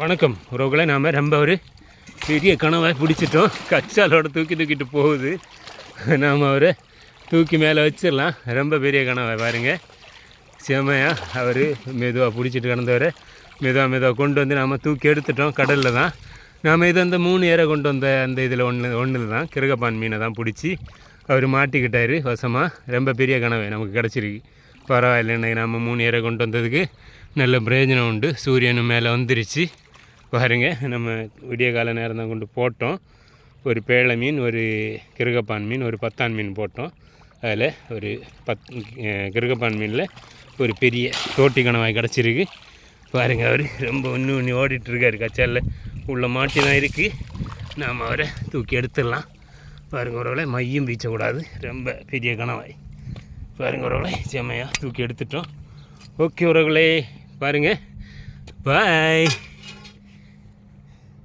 வணக்கம் உறவுகளை. நாம் ரொம்ப ஒரு பெரிய கனவை பிடிச்சிட்டோம். கச்சாலோட தூக்கிட்டு போகுது. நாம் அவரை தூக்கி மேலே வச்சிடலாம். ரொம்ப பெரிய கனவை பாருங்கள். செமையாக அவர் மெதுவாக பிடிச்சிட்டு கிடந்தவரை மெதுவாக கொண்டு வந்து நாம் தூக்கி எடுத்துட்டோம். கடலில் தான் நாம் இது அந்த 3 ஏரை கொண்டு வந்த அந்த இதில் ஒன்று தான் கிருகப்பான் மீனை தான் பிடிச்சி அவர் மாட்டிக்கிட்டார் வசமாக. ரொம்ப பெரிய கனவை நமக்கு கிடச்சிருக்கு. பரவாயில்ல, இன்னைக்கு நம்ம 3 ஏரை கொண்டு வந்ததுக்கு நல்ல பிரயோஜனம் உண்டு. சூரியனும் மேலே வந்துருச்சு பாருங்க. நம்ம விடிய கால நேரம் தான் கொண்டு போட்டோம். ஒரு பேழை மீன், ஒரு கிருகப்பான் மீன், ஒரு பத்தான் மீன் போட்டோம். அதில் ஒரு கிருகப்பான் மீனில் ஒரு பெரிய தோட்டி கணவாய் கிடச்சிருக்கு பாருங்கள். அவர் ரொம்ப ஒன்று ஓடிட்டுருக்காரு. கச்சாலில் உள்ள மாட்டி தான் இருக்குது. நாம் அவரை தூக்கி எடுத்துடலாம் பாருங்கள். ஒருவேளை மையம் வீச்சக்கூடாது. ரொம்ப பெரிய கணவாய் பாருங்கள். ஒருவேளை செம்மையாக தூக்கி எடுத்துட்டோம். ஓகே உறவுகளே, பாருங்கள். பாய்.